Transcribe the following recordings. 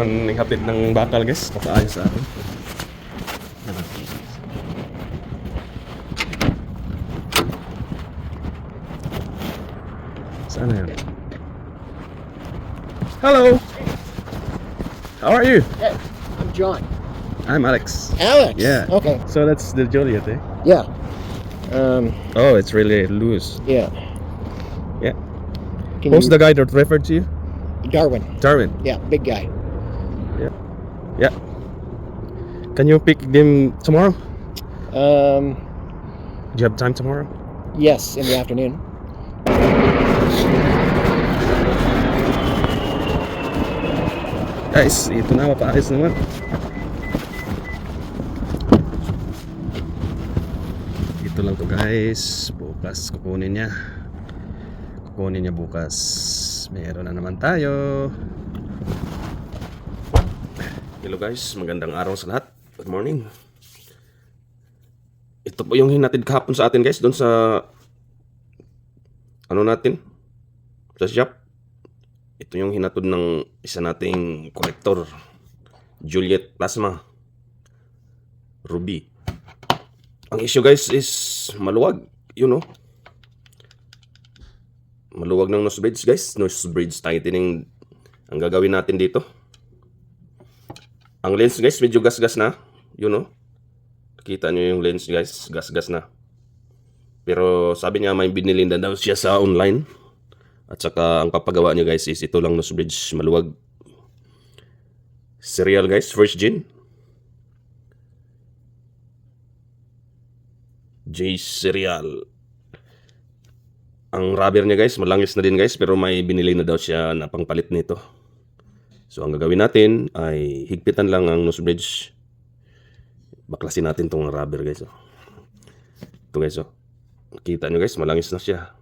ang hatid ng bakal guys, papaayos sa atin. Saan na yun? Hello! How are you? Hey, I'm John. I'm Alex. Alex? Yeah. Okay. So that's the Joliet, eh? Yeah. Oh, it's really loose. Yeah. Yeah. Can Who's you, the guy that referred to you? Darwin. Darwin. Yeah, big guy. Yeah. Can you pick them tomorrow? Do you have time tomorrow? Yes, in the afternoon. Guys, ito na, mapaayos naman. Ito lang to guys. Bukas kukunin niya. Kukunin niya bukas. Meron na naman tayo. Hello guys, magandang araw sa lahat. Good morning. Ito po yung hinatid kahapon sa atin guys, doon sa ano natin, sa shop. Ito yung hinatod ng isa nating collector, Juliet Plasma Ruby. Ang issue guys is maluwag, you know. Maluwag ng nose bridge guys, nose bridge tightening ang gagawin natin dito. Ang lens guys medyo gas-gas na, you know. Kita nyo yung lens guys, gas-gas na. Pero sabi niya may binili na daw siya sa online. At saka ang papagawa niya guys is ito lang nose bridge maluwag. Serial guys, first gen. J Serial. Ang rubber niya guys, malangis na din guys, pero may binili na daw siya na pangpalit nito. So ang gagawin natin ay higpitan lang ang nose bridge. Baklasin natin tong rubber guys. Ito guys, oh. Kita nyo guys, malangis na siya.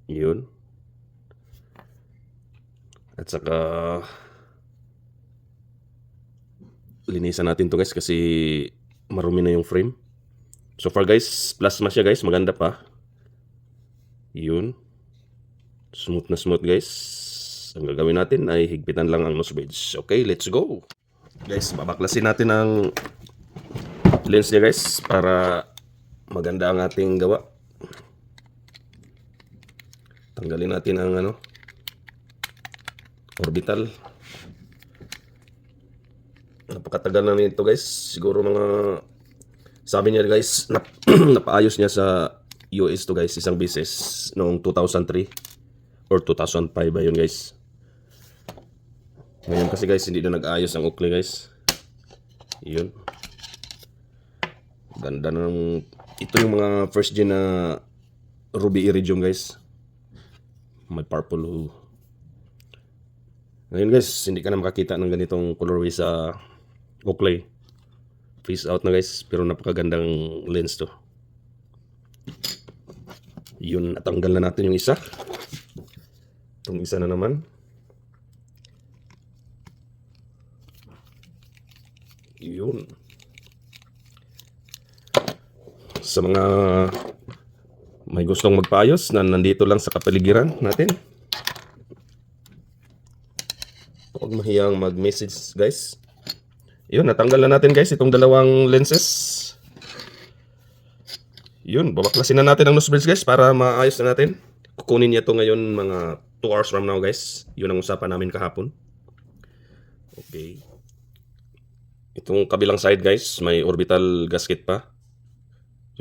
Yun. At saka linisan natin to guys kasi marumi na yung frame. So far guys, plasma siya guys, maganda pa. Yun. Smooth na smooth guys. Ang gagawin natin ay higpitan lang ang nose bridge. Okay, let's go. Guys, babaklasin natin ang lens niya guys para maganda ang ating gawa. Tanggalin natin ang ano, orbital. Napakatagal na nito guys. Siguro mga, sabi niya guys, napaayos niya sa US to guys isang beses noong 2003 or 2005 ba yun guys. Ngayon kasi guys hindi na nag-ayos ang Oakley guys. Yun. Ganda ng, ito yung mga first gen na Ruby Iridium guys. May purple. Ngayon guys, hindi ka na makakita ng ganitong colorway sa Oakley. Freeze out na guys, pero napakagandang lens to. Yun, natanggal na natin yung isa. Itong isa na naman. Yun. Sa mga may gustong magpaayos na nandito lang sa kapaligiran natin, huwag mahiyang mag-message guys. Yun, natanggal na natin guys itong dalawang lenses. Yun, babaklasin na natin ang nose bridge guys para maayos na natin. Kukunin niya to ngayon mga 2 hours from now guys. Yun ang usapan namin kahapon. Okay. Itong kabilang side guys, may orbital gasket pa.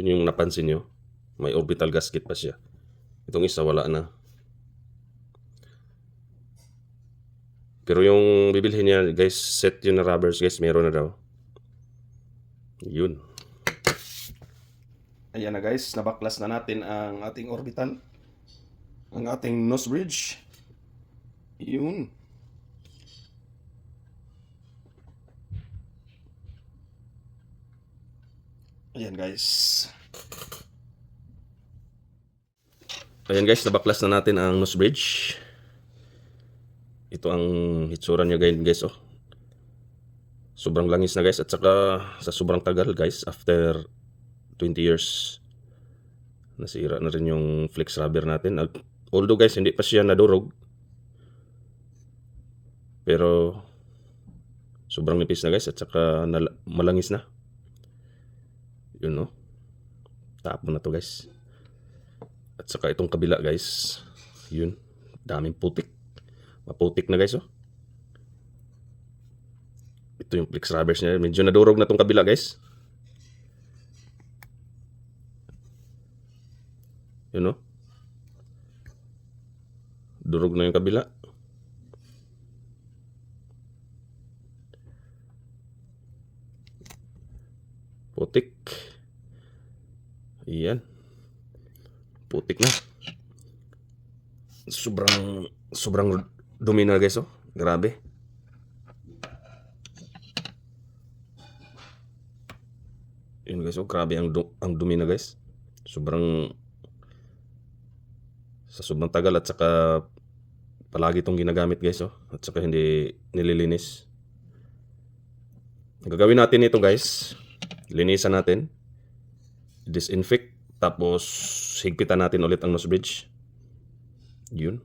Yun yung napansin nyo. May orbital gasket pa siya. Itong isa wala na. Pero yung bibilhin niya guys, set yun na rubbers guys, meron na daw. Yun. Ayan na guys, nabaklas na natin ang ating orbital. Ang ating nose bridge. Yun. Ayan guys. Ayan guys, nabaklas na natin ang nose bridge. Ito ang hitsura niya guys, oh. Sobrang langis na guys, at saka sa sobrang tagal guys, after 20 years nasira na rin yung flex rubber natin. Although guys, hindi pa siya nadurog. Pero sobrang nipis na guys at saka malangis na. Yun no. Tapon na to guys. At saka itong kabila guys. Yun. Daming putik. Maputik na guys oh. Ito yung flex rubbers niya. Medyo nadurog na tong kabila guys. Yun no. Durog na yung kabila. Putik. Iyan. Putik na. Sobrang dumi na guys oh. Grabe. Yun guys oh, grabe ang dumi na guys. Sa sobrang tagal at saka palagi itong ginagamit guys oh. At saka hindi nililinis. Ang gagawin natin ito guys, linisan natin, disinfect, tapos higpitan natin ulit ang nose bridge. Yun.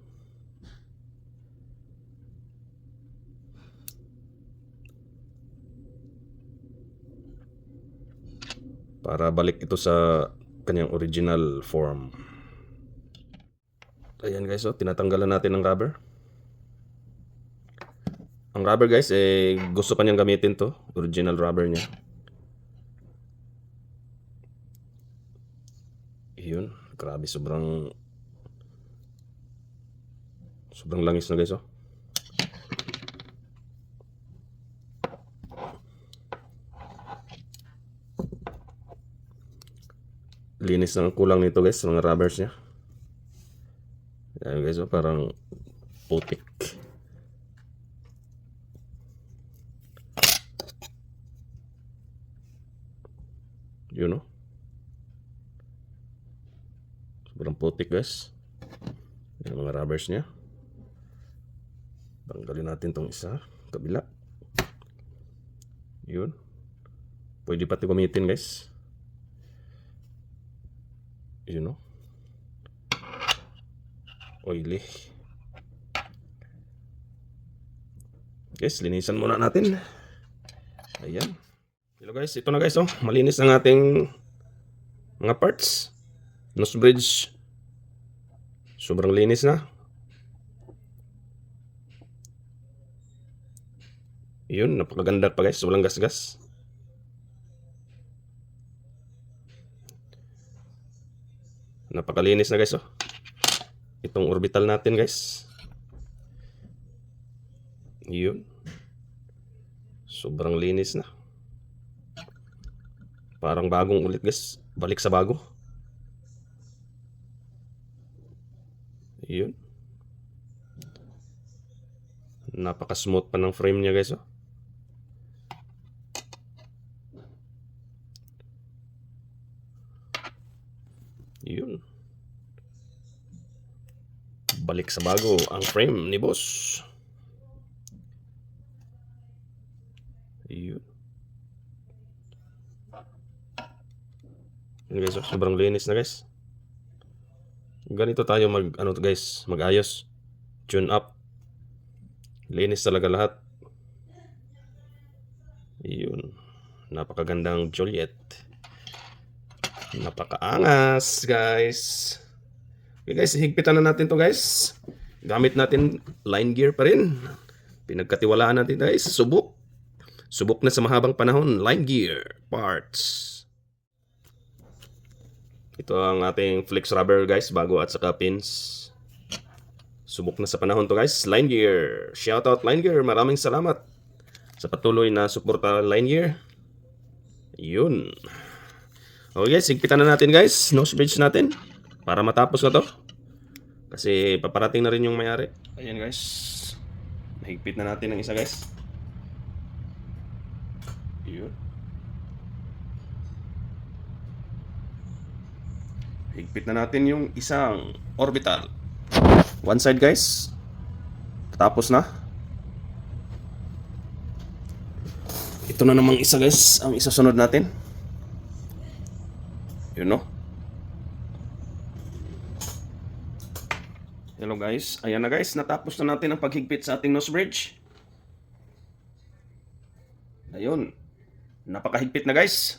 Para balik ito sa kanyang original form. Ayan guys, oh, tinatanggalan natin ng rubber. Ang rubber guys, gusto pa niyang gamitin to. Original rubber niya. Yun, grabe, sobrang langis na guys oh. Linis na ang kulang nito guys, mga rubbers niya. Ayan guys oh, parang putik. Yun oh. Sobrang putik guys. Yung mga rubbers niya. Tanggalin natin tong isa, kabila. Yun. Pwede pati gamitin guys. Yun o. Oily. Guys, linisan muna natin. Ayan. Hello guys, ito na guys oh. Malinis ang ating mga parts. Nose bridge. Sobrang linis na. Yun, napakaganda pa guys. Walang gasgas. Napakalinis na guys oh. Itong orbital natin guys. Yun. Sobrang linis na. Parang bagong ulit guys. Balik sa bago. Yun. Napaka-smooth pa ng frame niya guys oh. Yun. Balik sa bago ang frame ni boss. Yun. Yun guys oh, sobrang linis na guys. Ganito tayo mag-ayos. Tune up. Linis talaga lahat. Yun. Napakagandang Juliet. Napakaangas guys. Okay guys, higpitan na natin to guys. Gamit natin line gear pa rin. Pinagkatiwalaan natin guys. Subok na sa mahabang panahon. Line gear parts. Ito ang ating flex rubber guys, bago at saka pins. Subok na sa panahon to guys. Line gear. Shoutout line gear. Maraming salamat sa patuloy na suporta line gear. Yun. Okay guys, higpitan na natin guys. Nose bridge natin. Para matapos na to. Kasi paparating na rin yung mayari. Ayan guys. Nahigpit na natin ng isa guys. Yun. Higpit na natin yung isang orbital. One side guys. Tapos na. Ito na namang isa guys. Ang isasunod natin. Yun no. Hello guys. Ayan na guys. Natapos na natin ang paghigpit sa ating nose bridge. Ayun. Napakahigpit na guys.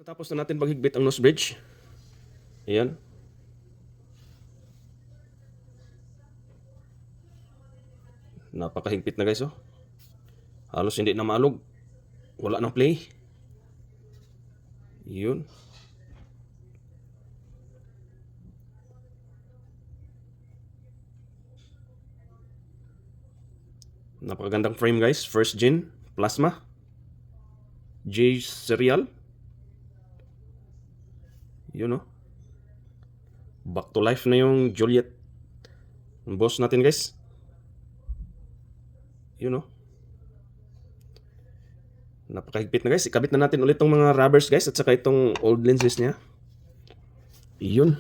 Tapos na natin paghigpit ang nose bridge. Ayan. Napakahigpit na guys oh. Halos hindi na maalog. Wala nang play. Yun. Napakagandang frame guys. First gen plasma. J serial. Yun oh. Back to life na yung Juliet. Ang boss natin guys. Yun oh. Napakahigpit na guys. Ikabit na natin ulit tong mga rubbers guys at saka itong old lenses niya. Yun.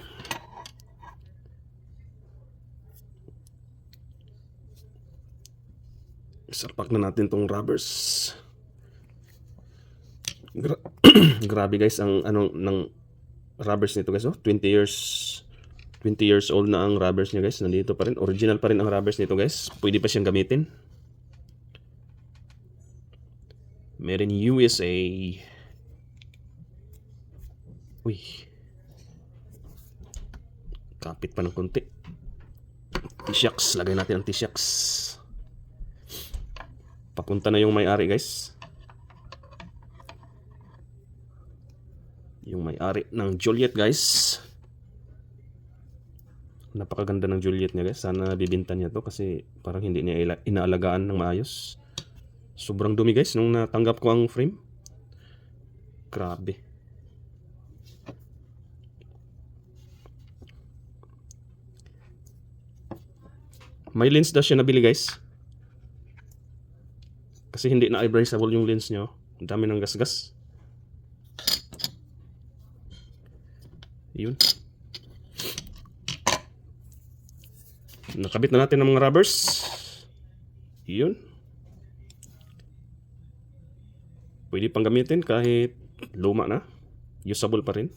Sarpak na natin tong rubbers. Grabe guys ang ng rubbers nito guys oh. 20 years old na ang rubbers niya guys. Nandito pa rin. Original pa rin ang rubbers nito guys. Pwede pa siyang gamitin. Made in USA. Uy. Kapit pa ng konti. T-shocks. Lagay natin ang T-shocks. Papunta na yung may-ari guys. Yung may-ari ng Juliet guys. Napakaganda ng Juliet niya guys. Sana bibinta niya to kasi parang hindi niya inaalagaan ng maayos. Sobrang dumi guys nung natanggap ko ang frame. Grabe. May lens daw siya nabili guys. Kasi hindi na abrasible yung lens niya. Ang dami ng gasgas. Yun. Nakabit na natin ang mga rubbers. Yun. Pwede pang gamitin kahit luma na. Usable pa rin.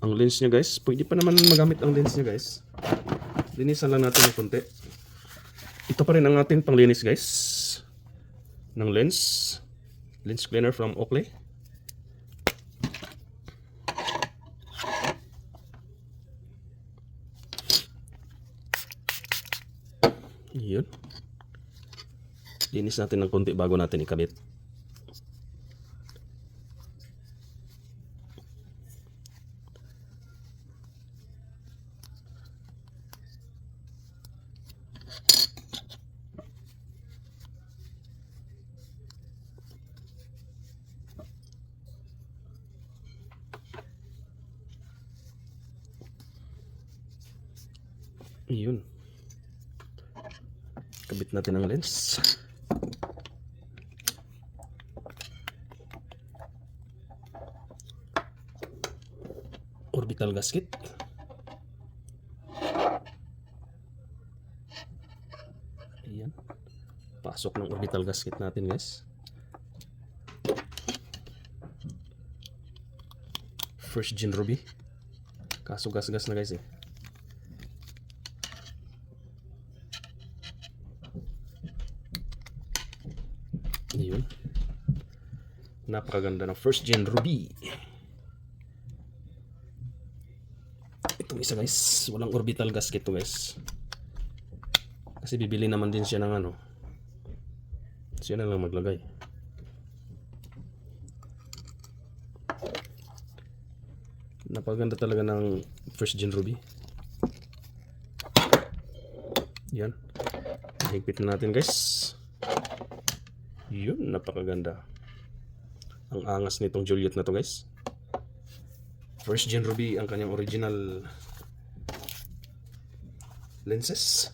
Ang lens niya guys, pwede pa naman magamit ang lens niya guys. Linisan lang natin ng konti. Ito pa rin ang ating panglinis guys. Ng lens. Lens cleaner from Oakley. Yun. Linis natin ng konti bago natin ikabit. Yun. Kabit natin ang lens. Orbital gasket. Ayan. Pasok ng orbital gasket natin guys. First gen ruby. Kaso gas-gas na guys eh. Yun. Napakaganda ng first gen ruby. Itong isa guys, walang orbital gasket to guys. Kasi bibili naman din siya ng ano. Siya na lang maglagay. Napakaganda talaga ng first gen ruby. Yan. Higpit na natin guys. Yun, napakaganda. Ang angas nitong Juliet na to guys. First gen ruby ang kanyang original lenses.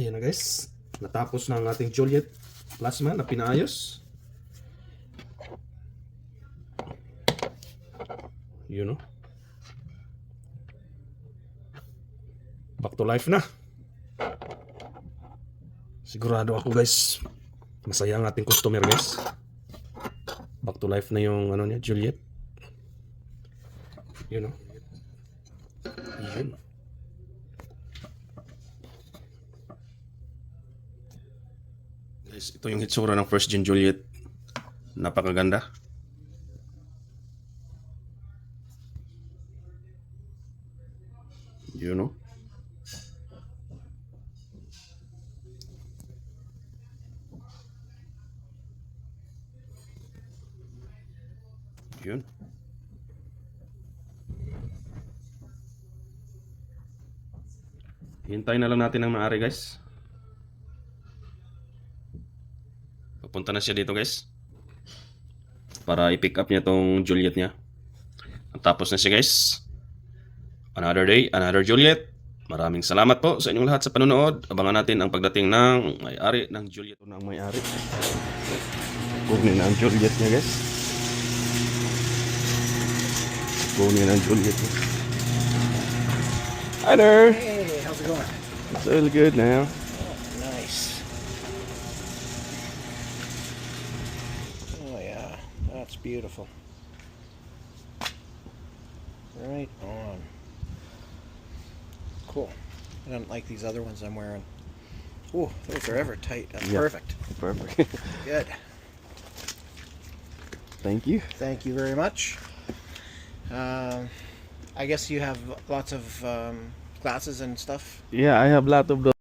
Ayan na guys. Natapos na ang ating Juliet plasma na pinaayos. Yun know? Back to life na. Sigurado ako guys, masaya ang ating customer guys. Back to life na yung ano niya, Juliet. Yun o. Yun. Guys, ito yung hitsura ng first gen Juliet. Napakaganda. Yun o. Yun. Hintayin na lang natin ang maaari guys. Papunta na siya dito guys. Para i-pick up niya tong Juliet niya. Tapos na siya guys. Another day, another Juliet. Maraming salamat po sa inyong lahat sa panonood. Abangan natin ang pagdating ng may-ari ng Juliet. Ito na ang may-ari. Kunin na ang Juliet niya guys. Kunin ang Juliet niya. Hi there! Hey, how's it going? It's all good now. Nice. Oh yeah, that's beautiful. Right on. Cool. I don't like these other ones I'm wearing. Oh, those are ever tight. That's Yeah. perfect. Perfect. Good. Thank you. Thank you very much. I guess you have lots of glasses and stuff. Yeah, I have a lot of those.